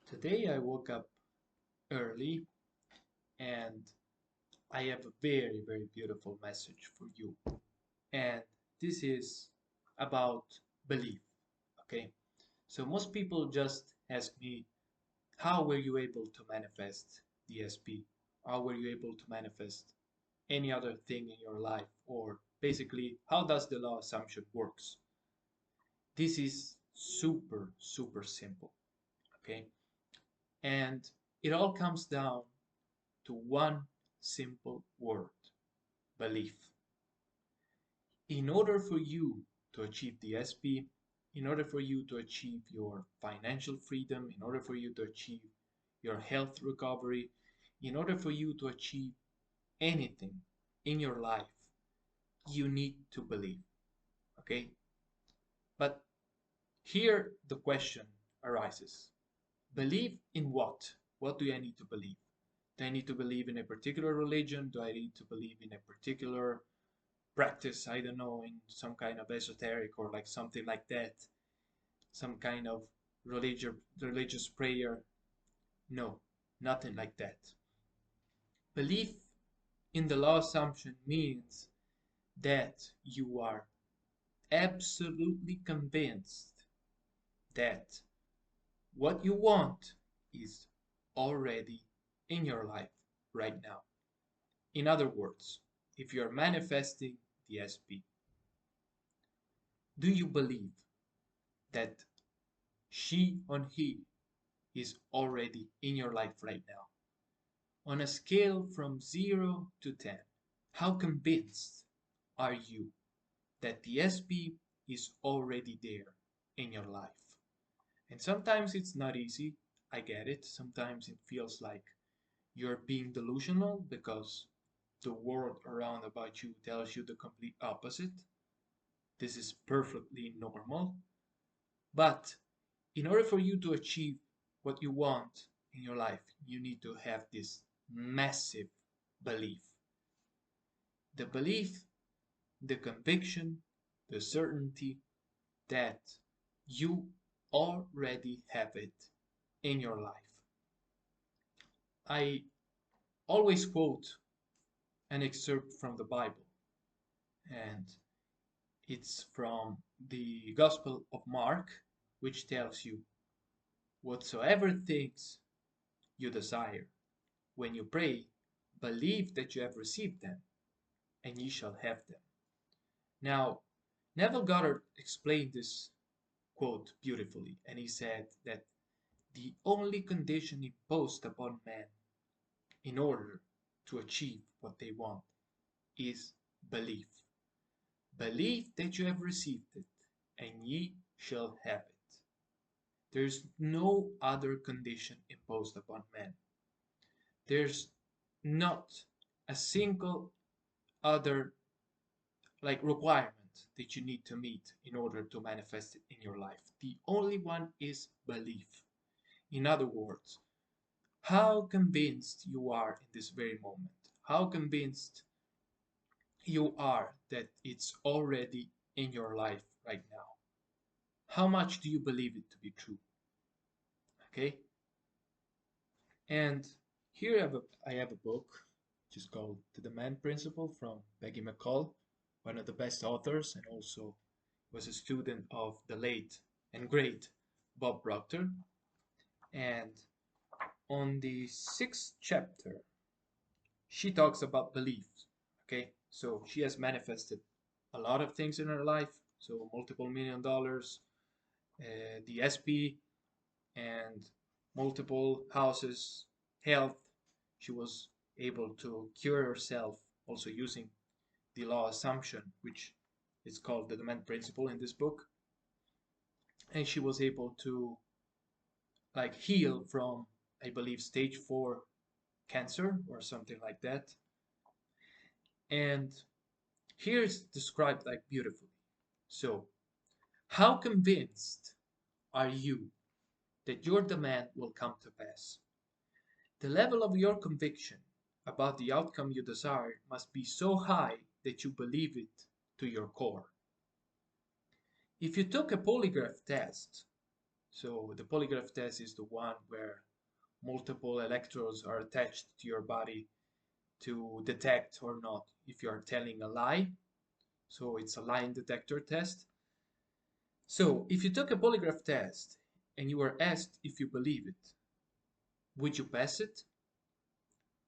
Today I woke up early and I have a very, very beautiful message for you. And this is about belief. Okay. So most people just ask me, how were you able to manifest the SP? How were you able to manifest any other thing in your life? Or basically, how does the law assumption works? This is super, super simple. Okay. And it all comes down to one simple word: belief. In order for you to achieve the SP, in order for you to achieve your financial freedom, in order for you to achieve your health recovery, in order for you to achieve anything in your life, you need to believe. Okay? But here the question arises: believe in what? What do I need to believe? Do I need to believe in a particular religion? Do I need to believe in a particular practice? I don't know, in some kind of esoteric or like something like that, some kind of religious prayer? No, nothing like that. Belief in the law assumption means that you are absolutely convinced that what you want is already in your life right now. In other words, if you're manifesting the SP, do you believe that she or he is already in your life right now? On a scale from 0 to 10, how convinced are you that the SP is already there in your life? And sometimes it's not easy, I get it. Sometimes it feels like you're being delusional because the world around about you tells you the complete opposite. This is perfectly normal. But in order for you to achieve what you want in your life, you need to have this massive belief. The belief, the conviction, the certainty that you already have it in your life. I always quote an excerpt from the Bible, and it's from the Gospel of Mark, which tells you, whatsoever things you desire, when you pray, believe that you have received them, and ye shall have them. Now, Neville Goddard explained this quote beautifully, and he said that the only condition imposed upon man in order to achieve what they want is belief. Believe that you have received it, and ye shall have it. There's no other condition imposed upon man. There's not a single other requirement that you need to meet in order to manifest it in your life. The only one is belief. In other words, how convinced you are in this very moment, how convinced you are that it's already in your life right now. How much do you believe it to be true? Okay? And here I have a book which is called The Demand Principle from Peggy McCall, one of the best authors, and also was a student of the late and great Bob Proctor. And on the 6th chapter, she talks about beliefs. Okay, so she has manifested a lot of things in her life, so multiple $1 million, the SP, and multiple houses, health. She was able to cure herself also using the law assumption, which is called the demand principle in this book. And she was able to heal from, I believe, stage 4 cancer or something like that. And here it's described beautifully. So, how convinced are you that your demand will come to pass? The level of your conviction about the outcome you desire must be so high that you believe it to your core. If you took a polygraph test, So the polygraph test is the one where multiple electrodes are attached to your body to detect or not if you are telling a lie. So it's a lie detector test. So if you took a polygraph test and you were asked if you believe it, would you pass it?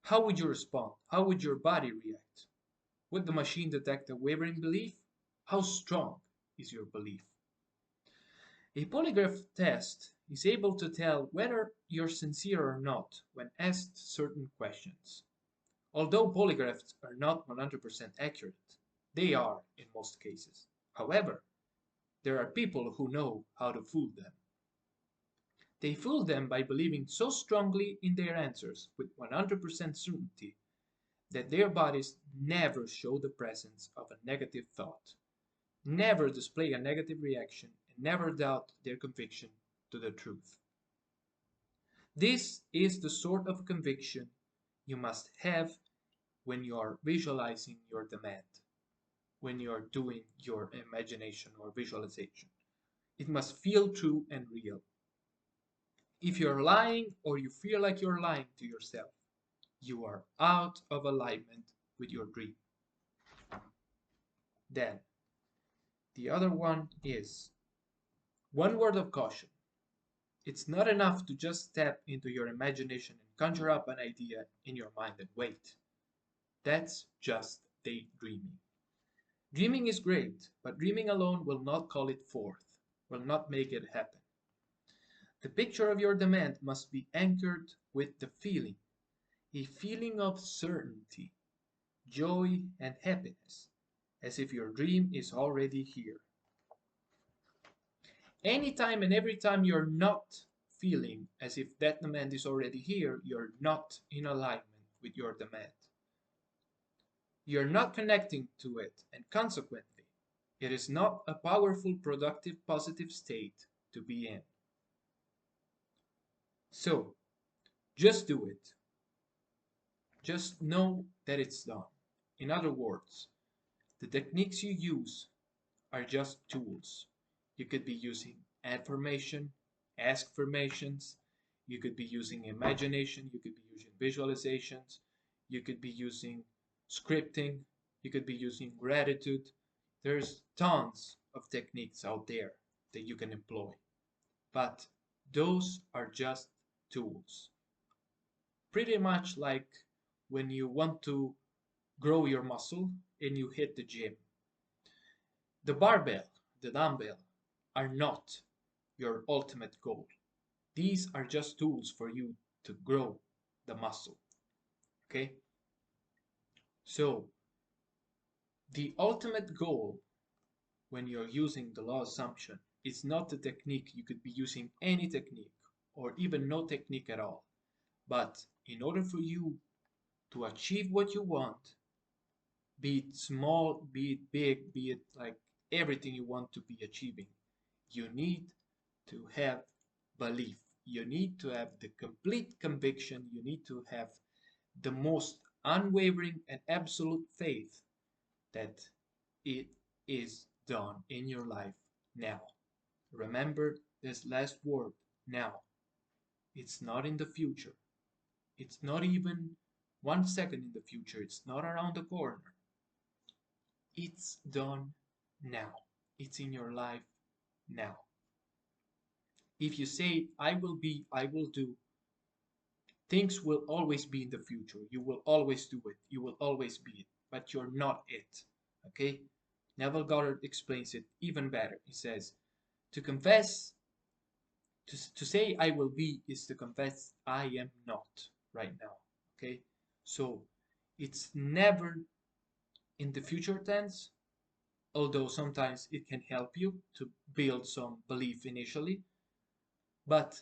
How would you respond? How would your body react? Would the machine detect a wavering belief? How strong is your belief? A polygraph test is able to tell whether you're sincere or not when asked certain questions. Although polygraphs are not 100% accurate, they are in most cases. However, there are people who know how to fool them. They fool them by believing so strongly in their answers with 100% certainty that their bodies never show the presence of a negative thought, never display a negative reaction, and never doubt their conviction to the truth. This is the sort of conviction you must have when you are visualizing your demand, when you are doing your imagination or visualization. It must feel true and real. If you're lying or you feel like you're lying to yourself, you are out of alignment with your dream. Then, the other one is one word of caution. It's not enough to just step into your imagination and conjure up an idea in your mind and wait. That's just daydreaming. Dreaming is great, but dreaming alone will not call it forth, will not make it happen. The picture of your demand must be anchored with the feeling, a feeling of certainty, joy, and happiness, as if your dream is already here. Anytime and every time you're not feeling as if that demand is already here, you're not in alignment with your demand. You're not connecting to it, and consequently, it is not a powerful, productive, positive state to be in. So, just do it. Just know that it's done. In other words, the techniques you use are just tools. You could be using affirmation, ask-formations, you could be using imagination, you could be using visualizations, you could be using scripting, you could be using gratitude. There's tons of techniques out there that you can employ, but those are just tools. Pretty much like when you want to grow your muscle and you hit the gym. The barbell, the dumbbell, are not your ultimate goal. These are just tools for you to grow the muscle. Okay? So, the ultimate goal when you're using the law assumption is not the technique. You could be using any technique or even no technique at all. But in order for you to achieve what you want, be it small, be it big, be it like everything you want to be achieving, you need to have belief. You need to have the complete conviction. You need to have the most unwavering and absolute faith that it is done in your life now. Remember this last word, now. It's not in the future. It's not even 1 second in the future. It's not around the corner. It's done now. It's in your life now. If you say, I will be, I will do, things will always be in the future. You will always do it. You will always be it. But you're not it. Okay? Neville Goddard explains it even better. He says, to confess, to say I will be is to confess I am not right now. Okay? So it's never in the future tense, although sometimes it can help you to build some belief initially. But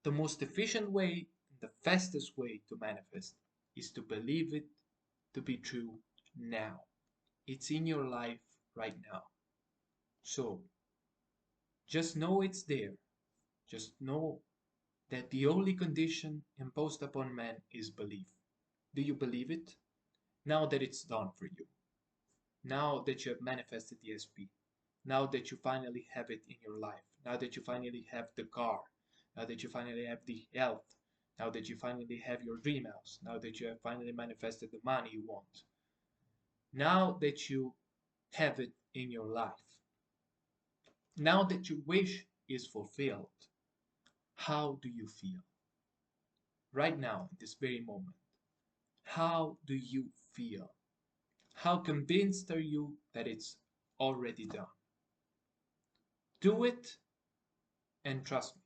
the most efficient way, the fastest way to manifest is to believe it to be true now. It's in your life right now. So just know it's there. Just know that the only condition imposed upon man is belief. Do you believe it? Now that it's done for you. Now that you have manifested the SP. now that you finally have it in your life, now that you finally have the car, now that you finally have the health, now that you finally have your dream house, now that you have finally manifested the money you want, now that you have it in your life, now that your wish is fulfilled, how do you feel? Right now, in this very moment, how do you feel? How convinced are you that it's already done? Do it and trust me.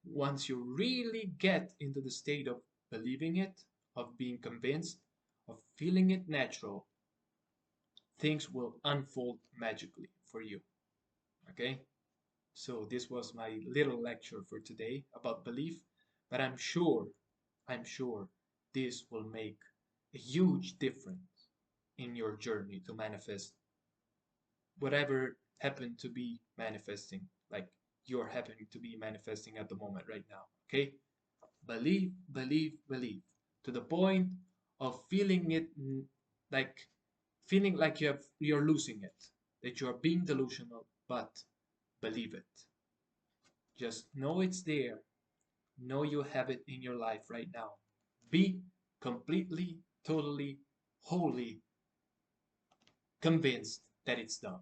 Once you really get into the state of believing it, of being convinced, of feeling it natural, things will unfold magically for you. Okay? So this was my little lecture for today about belief, but I'm sure this will make a huge difference in your journey to manifest whatever happened to be manifesting, like you're happening to be manifesting at the moment right now. Okay? Believe, believe, believe to the point of feeling it like feeling like you're losing it, that you're being delusional, but believe it. Just know it's there. Know you have it in your life right now. Be completely, totally, wholly convinced that it's done.